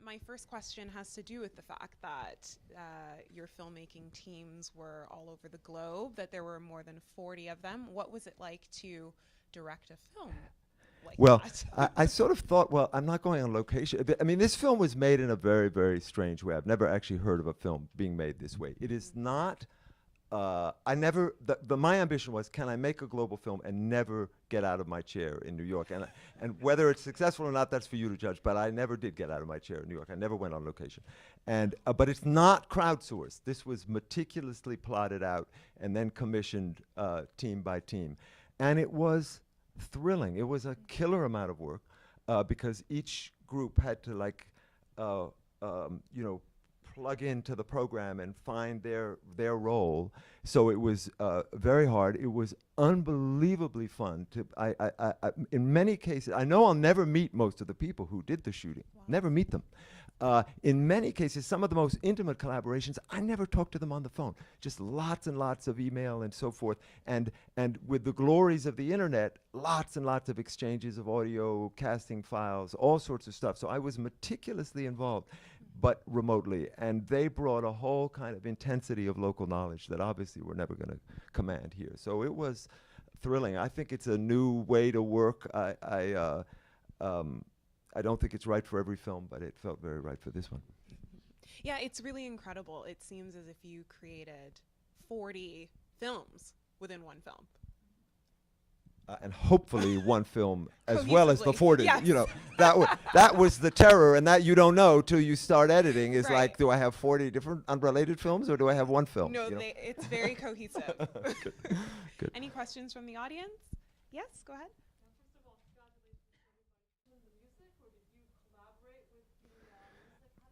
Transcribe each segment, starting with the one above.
my first question has to do with the fact that your filmmaking teams were all over the globe, that there were more than 40 of them. What was it like to direct a film like Well, that? I sort of thought, well, I'm not going on location. I mean, this film was made in a very, very strange way. I've never actually heard of a film being made this way. It is not, my ambition was, can I make a global film and never get out of my chair in New York? And whether it's successful or not, that's for you to judge, but I never did get out of my chair in New York. I never went on location. And, but it's not crowdsourced. This was meticulously plotted out and then commissioned team by team. And it was thrilling. It was a killer amount of work because each group had to plug into the program and find their role. So it was very hard. It was unbelievably fun. In many cases, I know I'll never meet most of the people who did the shooting. Wow. Never meet them. In many cases, some of the most intimate collaborations, I never talked to them on the phone. Just lots and lots of email and so forth. And with the glories of the internet, lots and lots of exchanges of audio, casting files, all sorts of stuff. So I was meticulously involved, but remotely. And they brought a whole kind of intensity of local knowledge that obviously we're never going to command here. So it was thrilling. I think it's a new way to work. I don't think it's right for every film, but it felt very right for this one. Yeah, it's really incredible. It seems as if you created 40 films within one film. And hopefully one film as well as the 40. Yes. You know, that was the terror, and that you don't know till you start editing. Is Right. like, do I have 40 different unrelated films, or do I have one film? No, you know? it's very cohesive. Good. Good. Any questions from the audience? Yes, go ahead.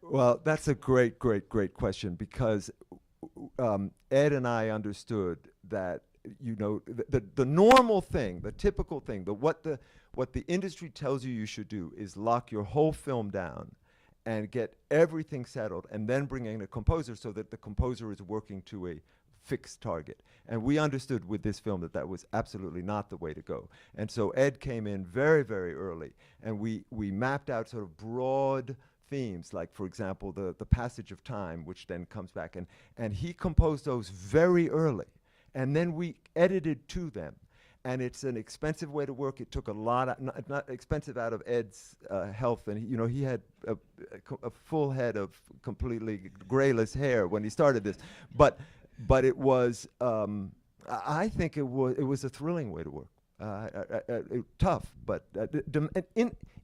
Well, that's a great question because Ed and I understood that, you know, the normal thing, the typical thing, what the industry tells you should do is lock your whole film down and get everything settled and then bring in a composer so that the composer is working to a fixed target. And we understood with this film that was absolutely not the way to go. And so Ed came in very, very early, and we mapped out sort of broad themes, like, for example, the passage of time, which then comes back. And he composed those very early. And then we edited to them. And it's an expensive way to work. It took a lot, not expensive out of Ed's health. And he had a full head of completely grayless hair when he started this. But it was, I think it was a thrilling way to work. Tough, but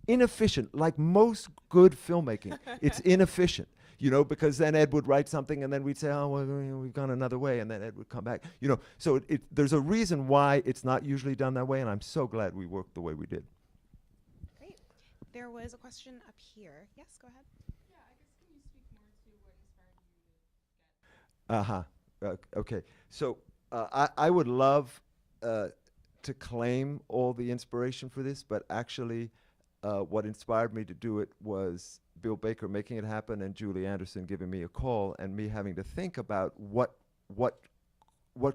inefficient. Like most good filmmaking, it's inefficient. Because then Ed would write something, and then we'd say, oh, well, we've gone another way, and then Ed would come back. So there's a reason why it's not usually done that way, and I'm so glad we worked the way we did. Great. There was a question up here. Yes, go ahead. Yeah, I guess can you speak more to what inspired you to get? Okay. So I would love to claim all the inspiration for this, but actually what inspired me to do it was Bill Baker making it happen and Julie Anderson giving me a call and me having to think about what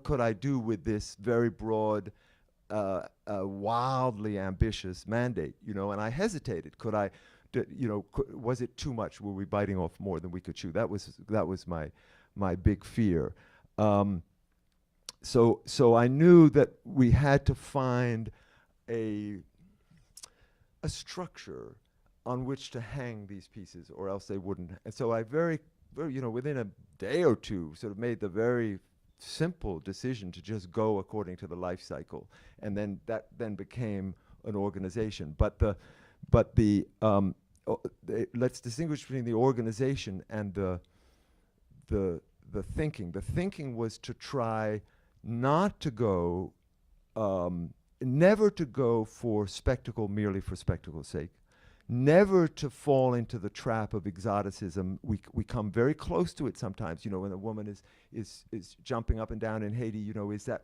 could I do with this very broad, wildly ambitious mandate, and I hesitated. Could I, was it too much? Were we biting off more than we could chew? That was my big fear. So I knew that we had to find a structure on which to hang these pieces, or else they wouldn't. And so I very, within a day or two, sort of made the very simple decision to just go according to the life cycle, and then that became an organization. But let's distinguish between the organization and the thinking. The thinking was to try not to go, never to go for spectacle merely for spectacle's sake. Never to fall into the trap of exoticism. We come very close to it sometimes. When a woman is jumping up and down in Haiti,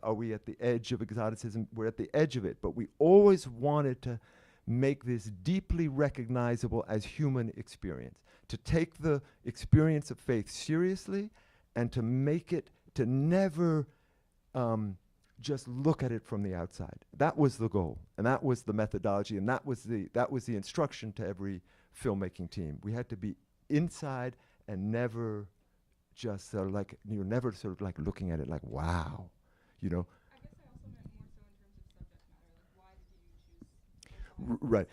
are we at the edge of exoticism? We're at the edge of it. But we always wanted to make this deeply recognizable as human experience, to take the experience of faith seriously, and to make it, to never just look at it from the outside. That was the goal, and that was the methodology, and that was the instruction to every filmmaking team. We had to be inside and never just sort of like, you're never sort of like looking at it like, wow, you know. I guess I also meant more so in terms of subject matter. Like, why did you choose? Right.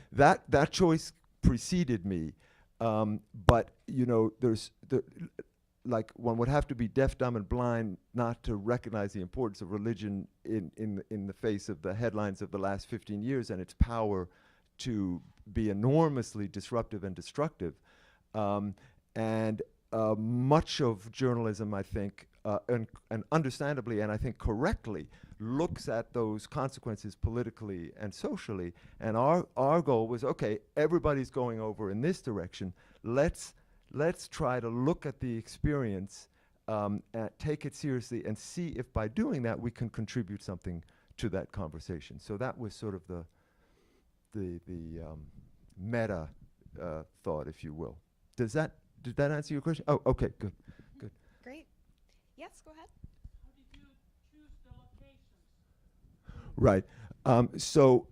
That choice preceded me, but you know, like one would have to be deaf, dumb, and blind not to recognize the importance of religion in the face of the headlines of the last 15 years and its power to be enormously disruptive and destructive. And much of journalism, I think, and understandably, and I think correctly, looks at those consequences politically and socially. And our goal was, okay, everybody's going over in this direction. Let's try to look at the experience, take it seriously, and see if by doing that we can contribute something to that conversation. So that was sort of the meta thought, if you will. Did that answer your question? Oh, okay, good. Great. Yes, go ahead. How did you choose the locations? Right. So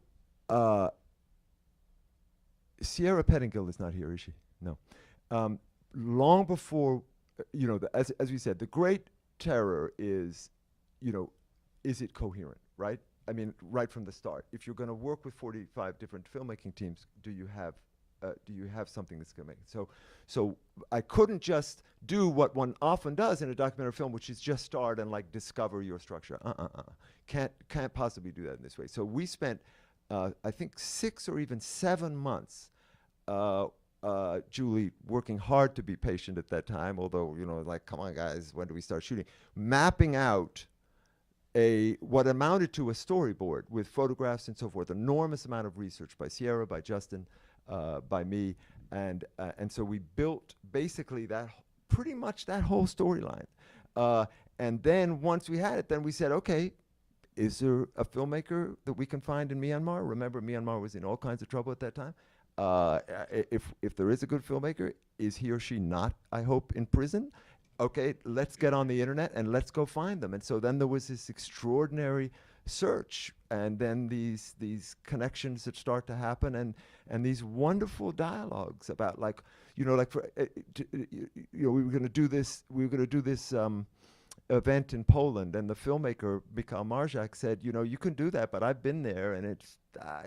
Sierra Pettingill is not here, is she? No. Long before, you know, as we said, the great terror is, you know, is it coherent, right? I mean, right from the start. If you're going to work with 45 different filmmaking teams, do you have something that's going to make it? So I couldn't just do what one often does in a documentary film, which is just start and like discover your structure. Can't possibly do that in this way. So we spent, I think, 6 or even 7 months, Julie working hard to be patient at that time, although, you know, like, come on guys, when do we start shooting? Mapping out what amounted to a storyboard with photographs and so forth, enormous amount of research by Sierra, by Justin, by me, and so we built basically pretty much that whole storyline. And then once we had it, then we said, okay, is there a filmmaker that we can find in Myanmar? Remember, Myanmar was in all kinds of trouble at that time. If there is a good filmmaker, is he or she not, I hope, in prison? Okay, let's get on the internet and let's go find them. And so then there was this extraordinary search, and then these connections that start to happen, and these wonderful dialogues about, like, you know, like we were going to do this event in Poland, and the filmmaker Mikhail Marjak said, you know, you can do that, but I've been there, and it's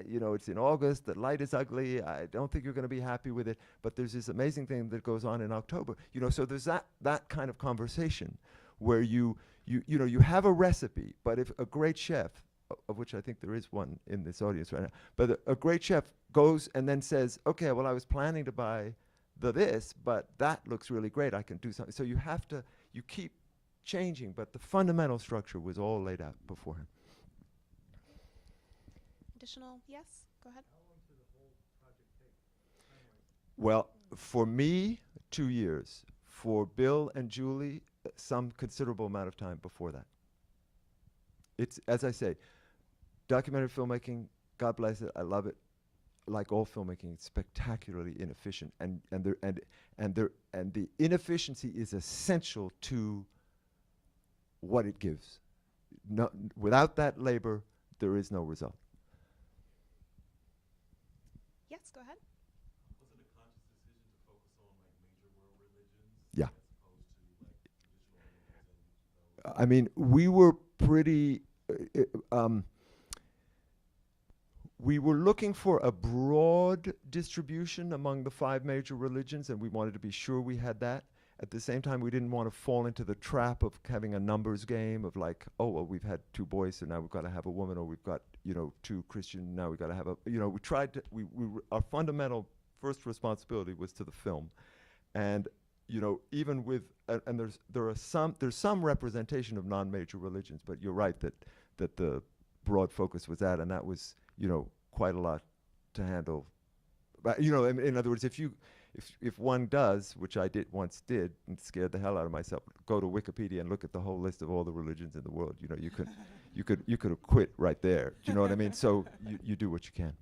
you know, it's in August, the light is ugly, I don't think you're going to be happy with it, but there's this amazing thing that goes on in October, you know. So there's that kind of conversation where you know, you have a recipe, but if a great chef, of which I think there is one in this audience right now, but a great chef goes and then says, okay, well, I was planning to buy this, but that looks really great, I can do something. So you keep changing, but the fundamental structure was all laid out beforehand. Additional, yes, go ahead. How long did the whole project take? Well, for me, 2 years. For Bill and Julie, some considerable amount of time before that. It's, as I say, documentary filmmaking, God bless it, I love it. Like all filmmaking, it's spectacularly inefficient, and the inefficiency is essential to what it gives. No, without that labor, there is no result. Yes, go ahead. Was it a conscious decision to focus on like major world religions? Yeah. As opposed to like traditional religions and I mean, we were pretty, we were looking for a broad distribution among the 5 major religions, and we wanted to be sure we had that. At the same time, we didn't want to fall into the trap of having a numbers game of like, oh, well, we've had 2 boys, so now we've got to have a woman, or we've got, you know, 2 Christian, now we've got to have a, you know, we tried to, our fundamental first responsibility was to the film. And, you know, even with, and there's some representation of non-major religions, but you're right that the broad focus was that, and that was, you know, quite a lot to handle. But, you know, in other words, if one does, which I once did, and scared the hell out of myself, go to Wikipedia and look at the whole list of all the religions in the world, you know, you could have quit right there. Do you know what I mean? So you do what you can.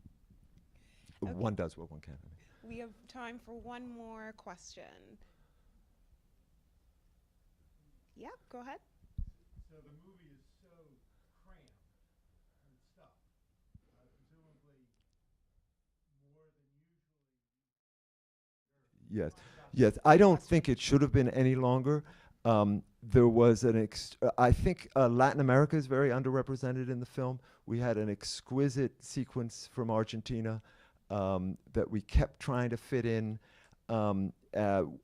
Okay. One does what one can. We have time for one more question. Yeah, go ahead. So the movie is so crammed and stuff. Presumably more than usually. Yes, yes. I don't think it should have been any longer. There was I think Latin America is very underrepresented in the film. We had an exquisite sequence from Argentina that we kept trying to fit in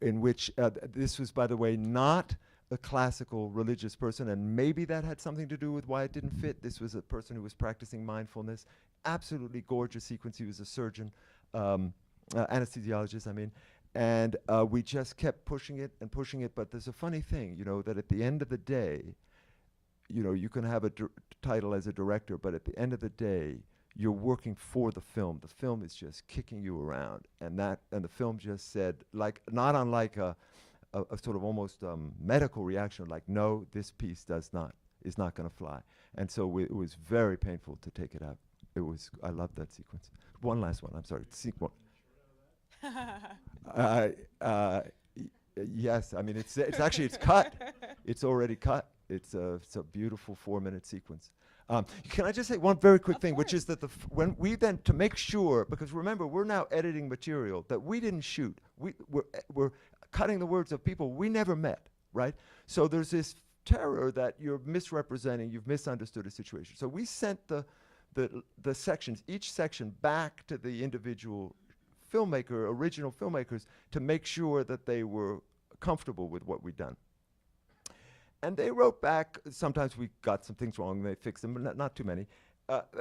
which this was, by the way, not a classical religious person, and maybe that had something to do with why it didn't fit. This was a person who was practicing mindfulness. Absolutely gorgeous sequence. He was a surgeon, anesthesiologist, I mean. And we just kept pushing it, but there's a funny thing, you know, that at the end of the day, you know, you can have a title as a director, but at the end of the day, you're working for the film. The film is just kicking you around, and the film just said, like, not unlike a sort of almost medical reaction, like, no, this piece is not going to fly. And so it was very painful to take it out. I loved that sequence. One last one, I'm sorry, sequence. Yes, I mean, it's actually, it's cut. It's already cut. It's a beautiful 4-minute sequence. Can I just say one very quick thing, which is that when we then, to make sure, because remember, we're now editing material that we didn't shoot. We're cutting the words of people we never met, right? So there's this terror that you're misrepresenting, you've misunderstood a situation. So we sent the sections, each section, back to the individual original filmmakers, to make sure that they were comfortable with what we'd done. And they wrote back. Sometimes we got some things wrong, and they fixed them, but not too many.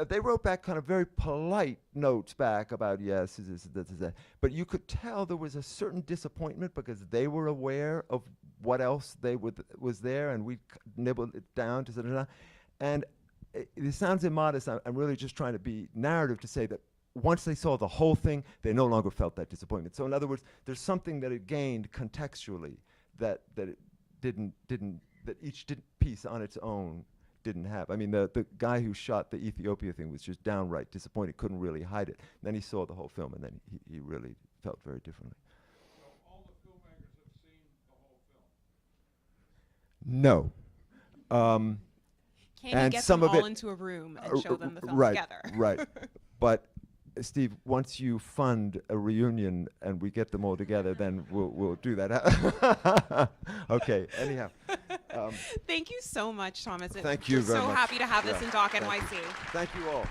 They wrote back kind of very polite notes back about, yes, this, that. But you could tell there was a certain disappointment because they were aware of what else was there, and we nibbled it down to da-da-da. And it sounds immodest. I'm really just trying to be narrative to say that once they saw the whole thing, they no longer felt that disappointment. So in other words, there's something that it gained contextually that it didn't that each piece on its own didn't have. I mean, the guy who shot the Ethiopia thing was just downright disappointed, couldn't really hide it. Then he saw the whole film, and then he really felt very differently. So all the filmmakers have seen the whole film? No. Can you get them all into a room and show them the film together? Right. But Steve, once you fund a reunion and we get them all together, then we'll do that. Okay. Anyhow. Thank you so much, Thomas. Thank you very much. So happy to have this in DOC NYC. Thank you all.